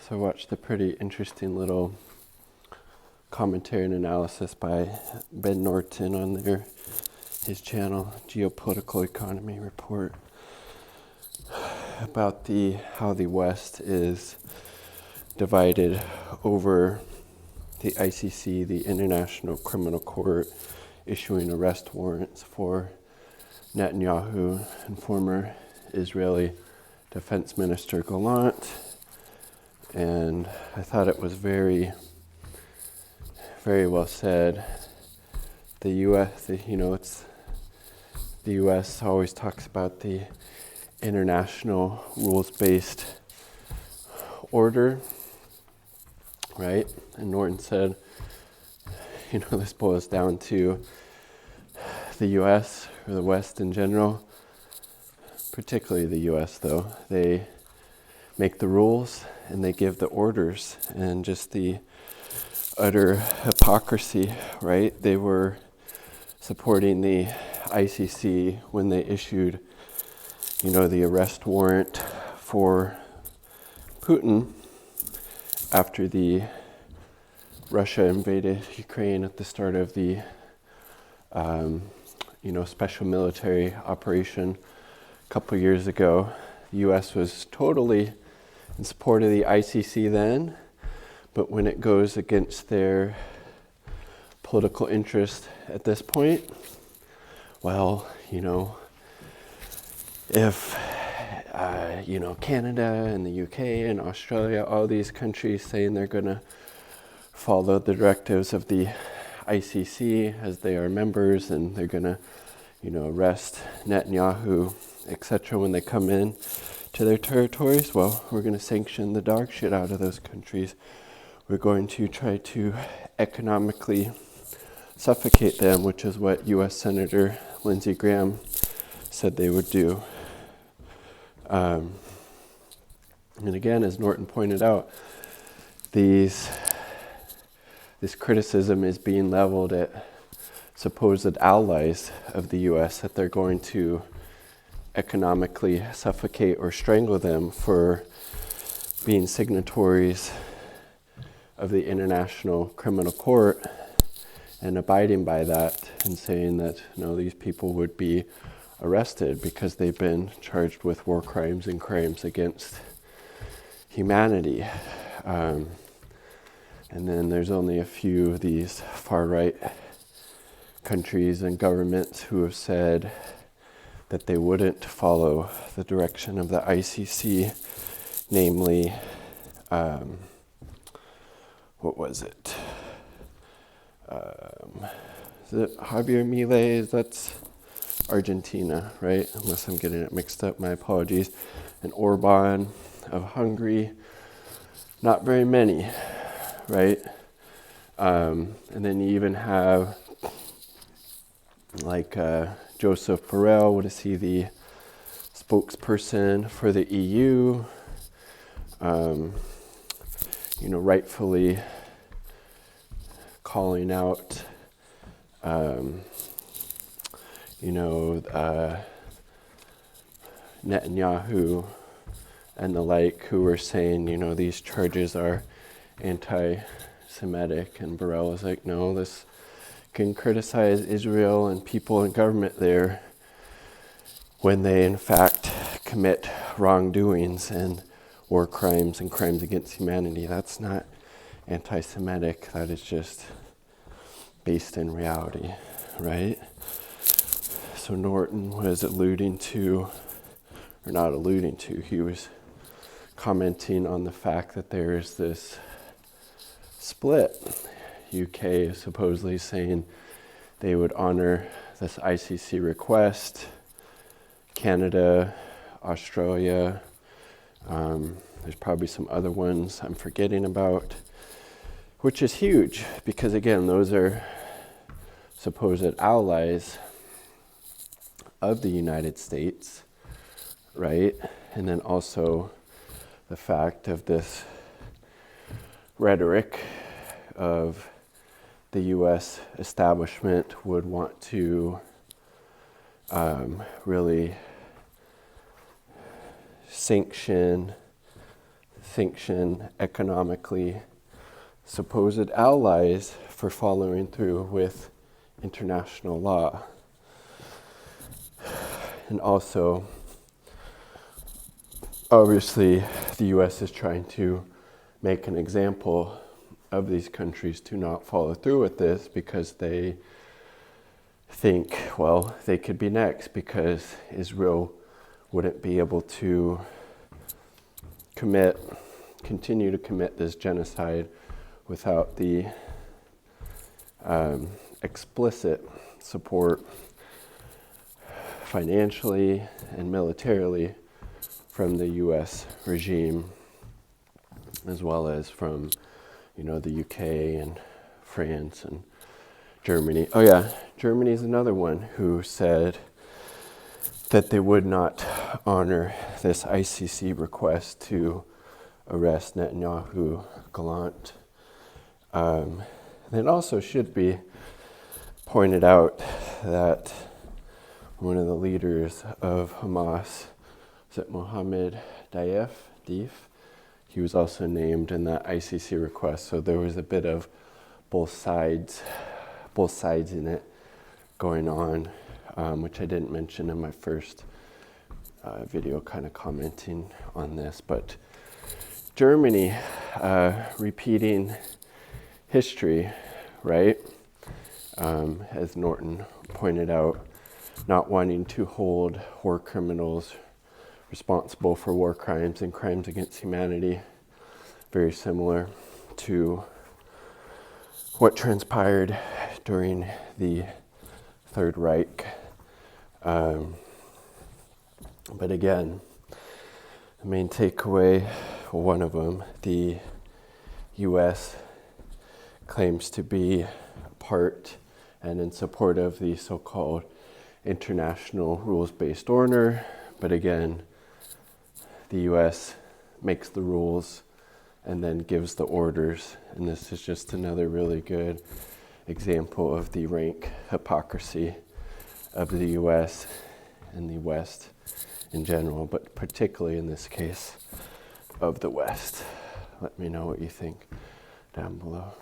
So I watched a pretty interesting little commentary and analysis by Ben Norton on his channel, Geopolitical Economy Report, about how the West is divided over the ICC, the International Criminal Court, issuing arrest warrants for Netanyahu and former Israeli Defense Minister Gallant. And I thought it was very, very well said. The U.S., the U.S. always talks about the international rules-based order, right? And Norton said, this boils down to the U.S. or the West in general, particularly the U.S. though. They make the rules and they give the orders, and just the utter hypocrisy, right? They were supporting the ICC when they issued, the arrest warrant for Putin after the Russia invaded Ukraine at the start of the, special military operation a couple years ago. The U.S. was totally in support of the ICC then, but when it goes against their political interest at this point, if Canada and the UK and Australia, all these countries saying they're going to follow the directives of the ICC as they are members, and they're going to, arrest Netanyahu, etc. when they come in to their territories, we're going to sanction the dog shit out of those countries. We're going to try to economically suffocate them, which is what U.S. Senator Lindsey Graham said they would do. And again, as Norton pointed out, this criticism is being leveled at supposed allies of the U.S., that they're going to economically suffocate or strangle them for being signatories of the International Criminal Court and abiding by that, and saying that these people would be arrested because they've been charged with war crimes and crimes against humanity. And then there's only a few of these far-right countries and governments who have said that they wouldn't follow the direction of the ICC, namely, what was it? Is it Javier Milei? That's Argentina, right? Unless I'm getting it mixed up, my apologies. And Orban of Hungary. Not very many, right? And then you even have Joseph Borrell, what is he, the spokesperson for the EU, rightfully calling out, Netanyahu and the like, who were saying, these charges are anti-Semitic, and Borrell is like, no, this can criticize Israel and people in government there when they in fact commit wrongdoings and war crimes and crimes against humanity. That's not anti-Semitic, that is just based in reality, right? So Norton was he was commenting on the fact that there is this split. UK is supposedly saying they would honor this ICC request. Canada, Australia, there's probably some other ones I'm forgetting about, which is huge because, again, those are supposed allies of the United States, right? And then also the fact of this rhetoric of the U.S. establishment would want to really sanction sanction economically supposed allies for following through with international law. And also, obviously, the US is trying to make an example of these countries to not follow through with this because they think, well, they could be next because Israel wouldn't be able to continue to commit this genocide without the explicit support financially and militarily from the US regime, as well as from, the UK and France and Germany. Oh yeah, Germany is another one who said that they would not honor this ICC request to arrest Netanyahu, Gallant. It also should be pointed out that one of the leaders of Hamas, is it Mohammed Deif? He was also named in that ICC request. So there was a bit of both sides in it going on, which I didn't mention in my first video kind of commenting on this. But Germany, repeating history, right? As Norton pointed out, not wanting to hold war criminals responsible for war crimes and crimes against humanity, very similar to what transpired during the Third Reich. But again, the main takeaway, one of them, the US claims to be part and in support of the so-called international rules-based order, but again, the US makes the rules and then gives the orders, and this is just another really good example of the rank hypocrisy of the US and the West in general, but particularly in this case of the West. Let me know what you think down below.